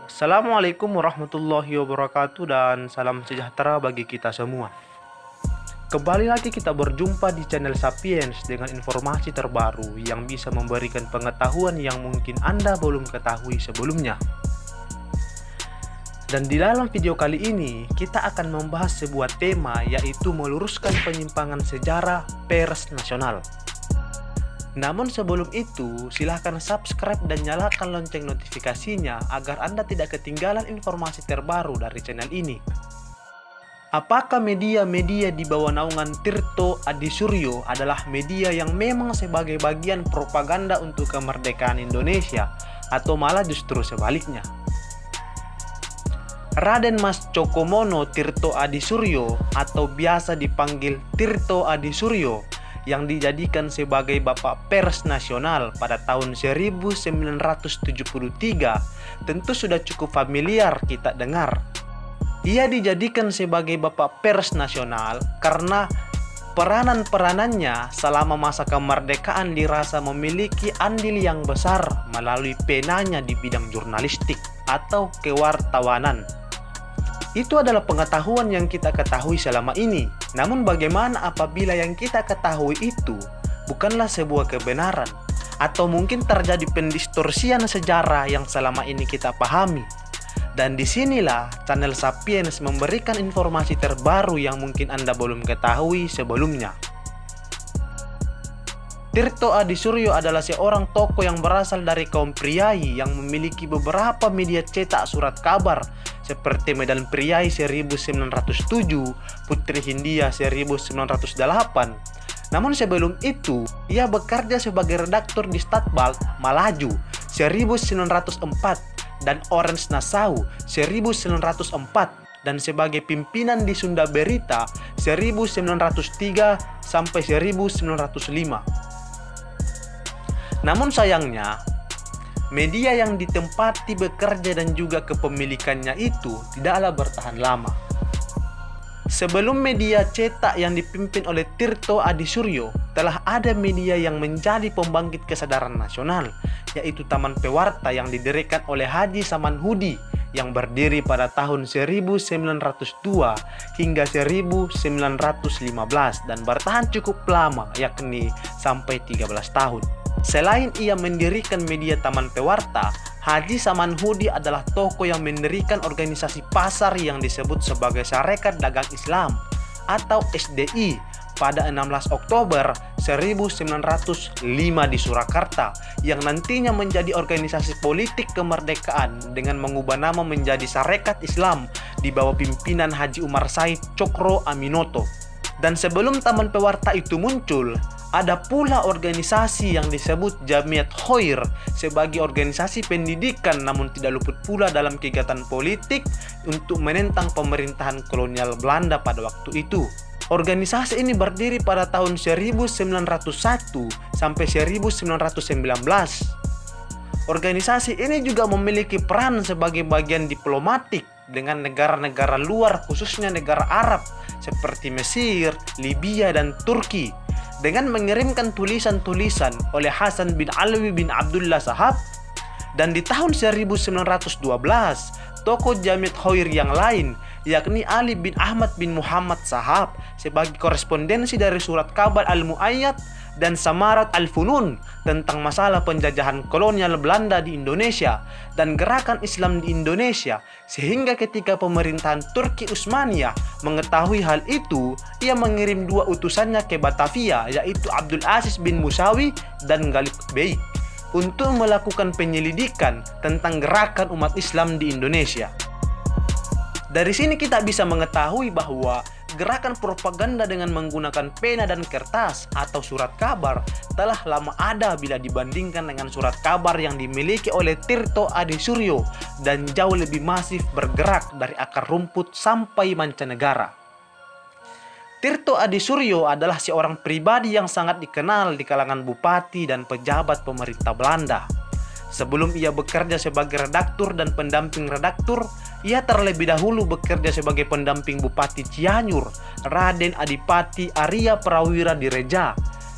Assalamualaikum warahmatullahi wabarakatuh dan salam sejahtera bagi kita semua. Kembali lagi kita berjumpa di channel Sapiens dengan informasi terbaru yang bisa memberikan pengetahuan yang mungkin Anda belum ketahui sebelumnya. Dan di dalam video kali ini kita akan membahas sebuah tema, yaitu meluruskan penyimpangan sejarah pers nasional. Namun sebelum itu, silahkan subscribe dan nyalakan lonceng notifikasinya agar Anda tidak ketinggalan informasi terbaru dari channel ini. Apakah media-media di bawah naungan Tirto Adisuryo adalah media yang memang sebagai bagian propaganda untuk kemerdekaan Indonesia, atau malah justru sebaliknya? Raden Mas Cokomono Tirto Adisuryo atau biasa dipanggil Tirto Adisuryo yang dijadikan sebagai Bapak Pers Nasional pada tahun 1973 tentu sudah cukup familiar kita dengar. Ia dijadikan sebagai Bapak Pers Nasional karena peranan-peranannya selama masa kemerdekaan dirasa memiliki andil yang besar melalui penanya di bidang jurnalistik atau kewartawanan. Itu adalah pengetahuan yang kita ketahui selama ini. Namun bagaimana apabila yang kita ketahui itu bukanlah sebuah kebenaran, atau mungkin terjadi pendistorsian sejarah yang selama ini kita pahami? Dan disinilah channel Sapiens memberikan informasi terbaru yang mungkin Anda belum ketahui sebelumnya. Tirto Adisuryo adalah seorang tokoh yang berasal dari kaum priai yang memiliki beberapa media cetak surat kabar seperti Medan Priai 1907, Putri Hindia 1908. Namun sebelum itu, ia bekerja sebagai redaktur di Stadbald Malaju 1904 dan Orange Nassau 1904 dan sebagai pimpinan di Sunda Berita 1903 sampai 1905. Namun sayangnya, media yang ditempati bekerja dan juga kepemilikannya itu tidaklah bertahan lama. Sebelum media cetak yang dipimpin oleh Tirto Adisuryo, telah ada media yang menjadi pembangkit kesadaran nasional, yaitu Taman Pewarta yang didirikan oleh Haji Samanhudi yang berdiri pada tahun 1902 hingga 1915 dan bertahan cukup lama, yakni sampai 13 tahun. Selain ia mendirikan media Taman Pewarta, Haji Samanhudi adalah tokoh yang mendirikan organisasi pasar yang disebut sebagai Sarekat Dagang Islam atau SDI pada 16 Oktober 1905 di Surakarta, yang nantinya menjadi organisasi politik kemerdekaan dengan mengubah nama menjadi Sarekat Islam di bawah pimpinan Haji Umar Said Cokro Aminoto. Dan sebelum Taman Pewarta itu muncul, ada pula organisasi yang disebut Jamiat Khair sebagai organisasi pendidikan, namun tidak luput pula dalam kegiatan politik untuk menentang pemerintahan kolonial Belanda pada waktu itu. Organisasi ini berdiri pada tahun 1901 sampai 1919. Organisasi ini juga memiliki peran sebagai bagian diplomatik dengan negara-negara luar, khususnya negara Arab seperti Mesir, Libya, dan Turki, dengan mengirimkan tulisan-tulisan oleh Hasan bin Alwi bin Abdullah Sahab. Dan di tahun 1912, tokoh Jamiat Khair yang lain, yakni Ali bin Ahmad bin Muhammad Sahab, sebagai korespondensi dari surat kabar Al-Mu'ayyad dan Samarat Al-Funun tentang masalah penjajahan kolonial Belanda di Indonesia dan gerakan Islam di Indonesia, sehingga ketika pemerintahan Turki Utsmaniyah mengetahui hal itu, ia mengirim dua utusannya ke Batavia, yaitu Abdul Aziz bin Musawi dan Galip Bey, untuk melakukan penyelidikan tentang gerakan umat Islam di Indonesia. Dari sini kita bisa mengetahui bahwa gerakan propaganda dengan menggunakan pena dan kertas atau surat kabar telah lama ada bila dibandingkan dengan surat kabar yang dimiliki oleh Tirto Adisuryo dan jauh lebih masif bergerak dari akar rumput sampai mancanegara. Tirto Adisuryo adalah seorang pribadi yang sangat dikenal di kalangan bupati dan pejabat pemerintah Belanda. Sebelum ia bekerja sebagai redaktur dan pendamping redaktur, ia terlebih dahulu bekerja sebagai pendamping Bupati Cianjur, Raden Adipati Arya Prawira Direja.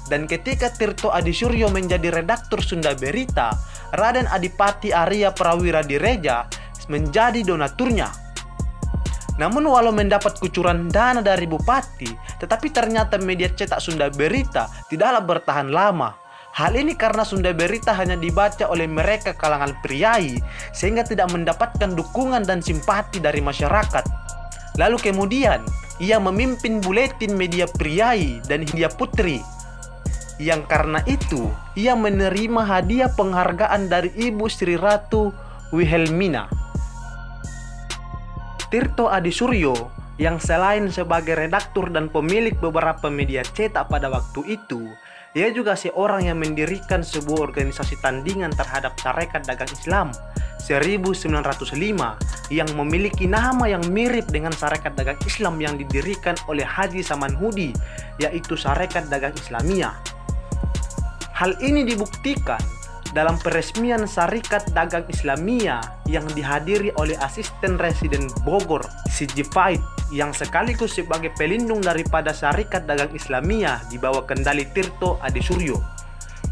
Dan ketika Tirto Adisuryo menjadi redaktur Sunda Berita, Raden Adipati Arya Prawira Direja menjadi donaturnya. Namun walau mendapat kucuran dana dari bupati, tetapi ternyata media cetak Sunda Berita tidaklah bertahan lama. Hal ini karena Sunda Berita hanya dibaca oleh mereka kalangan priai, sehingga tidak mendapatkan dukungan dan simpati dari masyarakat. Lalu kemudian, ia memimpin buletin media priai dan Hindia Putri. Yang karena itu, ia menerima hadiah penghargaan dari Ibu Sri Ratu Wilhelmina. Tirto Adisuryo yang selain sebagai redaktur dan pemilik beberapa media cetak pada waktu itu, ia juga seorang yang mendirikan sebuah organisasi tandingan terhadap Sarekat Dagang Islam 1905 yang memiliki nama yang mirip dengan Sarekat Dagang Islam yang didirikan oleh Haji Samanhudi, yaitu Sarekat Dagang Islamiyah. Hal ini dibuktikan dalam peresmian Sarekat Dagang Islamiyah yang dihadiri oleh Asisten Residen Bogor, Siji Faid, yang sekaligus sebagai pelindung daripada Sarekat Dagang Islamiyah di bawah kendali Tirto Adisuryo.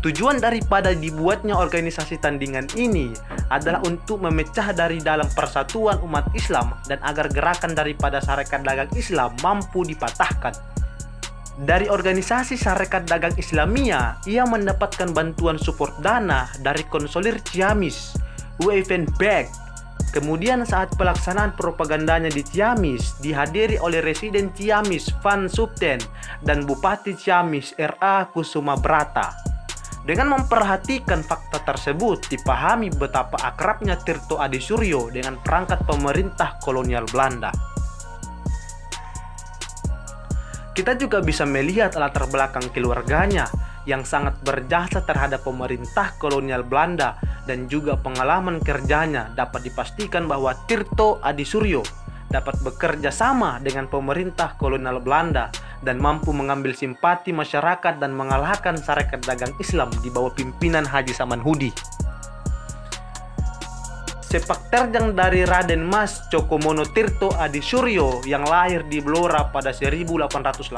Tujuan daripada dibuatnya organisasi tandingan ini adalah untuk memecah dari dalam persatuan umat Islam dan agar gerakan daripada Sarekat Dagang Islam mampu dipatahkan. Dari organisasi Sarekat Dagang Islamiyah, ia mendapatkan bantuan support dana dari Konselir Ciamis, UEFN Bank. Kemudian saat pelaksanaan propagandanya di Ciamis, dihadiri oleh Residen Ciamis Van Subten dan Bupati Ciamis R.A. Kusuma Brata. Dengan memperhatikan fakta tersebut, dipahami betapa akrabnya Tirto Adisuryo dengan perangkat pemerintah kolonial Belanda. Kita juga bisa melihat latar belakang keluarganya yang sangat berjasa terhadap pemerintah kolonial Belanda, dan juga pengalaman kerjanya dapat dipastikan bahwa Tirto Adisuryo dapat bekerja sama dengan pemerintah kolonial Belanda dan mampu mengambil simpati masyarakat dan mengalahkan Sarekat Dagang Islam di bawah pimpinan Haji Samanhudi. Sepak terjang dari Raden Mas Cokomono Tirto Adisuryo yang lahir di Blora pada 1880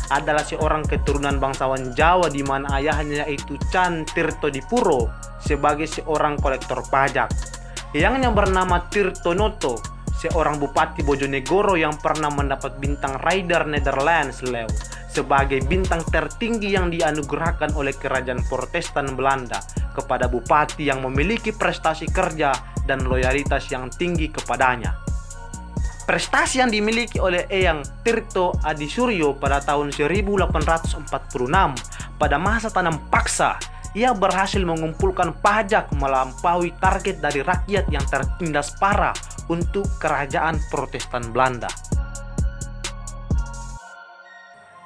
adalah seorang keturunan bangsawan Jawa di mana ayahnya yaitu Can Tirto Dipuro sebagai seorang kolektor pajak. Eyangnya bernama Tirto Noto, seorang bupati Bojonegoro yang pernah mendapat bintang Raider Netherlands Leeuw sebagai bintang tertinggi yang dianugerahkan oleh Kerajaan Protestan Belanda kepada bupati yang memiliki prestasi kerja dan loyalitas yang tinggi kepadanya. Prestasi yang dimiliki oleh Eyang Tirto Adisuryo pada tahun 1846 pada masa tanam paksa, ia berhasil mengumpulkan pajak melampaui target dari rakyat yang tertindas parah untuk Kerajaan Protestan Belanda.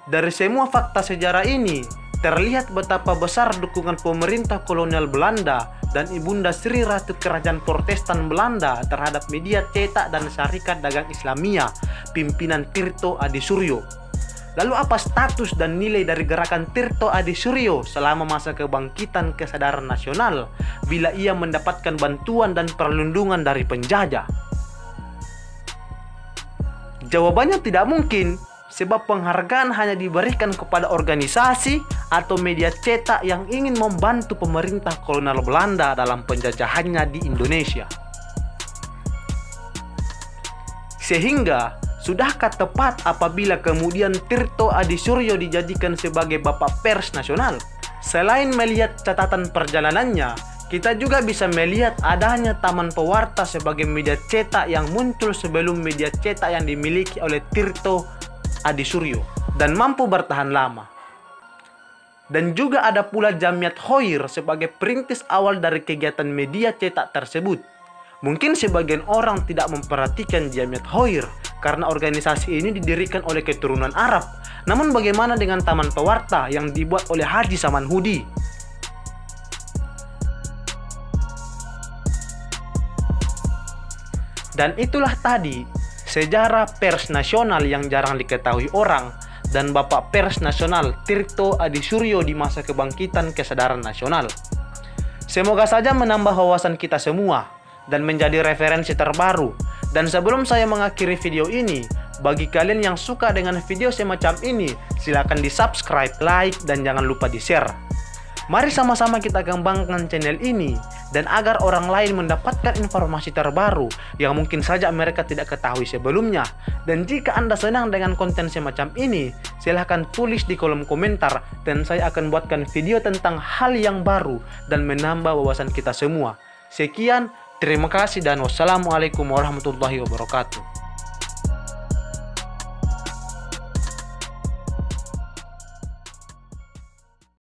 Dari semua fakta sejarah ini, terlihat betapa besar dukungan pemerintah kolonial Belanda dan Ibunda Sri Ratu Kerajaan Protestan Belanda terhadap media cetak dan Sarekat Dagang Islamiyah pimpinan Tirto Adisuryo. Lalu apa status dan nilai dari gerakan Tirto Adisuryo selama masa kebangkitan kesadaran nasional bila ia mendapatkan bantuan dan perlindungan dari penjajah? Jawabannya tidak mungkin, sebab penghargaan hanya diberikan kepada organisasi atau media cetak yang ingin membantu pemerintah kolonial Belanda dalam penjajahannya di Indonesia. Sehingga, sudahkah tepat apabila kemudian Tirto Adisuryo dijadikan sebagai Bapak Pers Nasional? Selain melihat catatan perjalanannya, kita juga bisa melihat adanya Taman Pewarta sebagai media cetak yang muncul sebelum media cetak yang dimiliki oleh Tirto Adisuryo dan mampu bertahan lama. Dan juga ada pula Jamiat Khoir sebagai perintis awal dari kegiatan media cetak tersebut. Mungkin sebagian orang tidak memperhatikan Jamiat Khoir karena organisasi ini didirikan oleh keturunan Arab. Namun bagaimana dengan Taman Pewarta yang dibuat oleh Haji Samanhudi? Dan itulah tadi sejarah pers nasional yang jarang diketahui orang dan Bapak Pers Nasional Tirto Adisuryo di masa kebangkitan kesadaran nasional. Semoga saja menambah wawasan kita semua dan menjadi referensi terbaru. Dan sebelum saya mengakhiri video ini, bagi kalian yang suka dengan video semacam ini, silakan di subscribe, like, dan jangan lupa di share. Mari sama-sama kita kembangkan channel ini, dan agar orang lain mendapatkan informasi terbaru yang mungkin saja mereka tidak ketahui sebelumnya. Dan jika Anda senang dengan konten semacam ini, silahkan tulis di kolom komentar, dan saya akan buatkan video tentang hal yang baru dan menambah wawasan kita semua. Sekian, terima kasih, dan wassalamualaikum warahmatullahi wabarakatuh.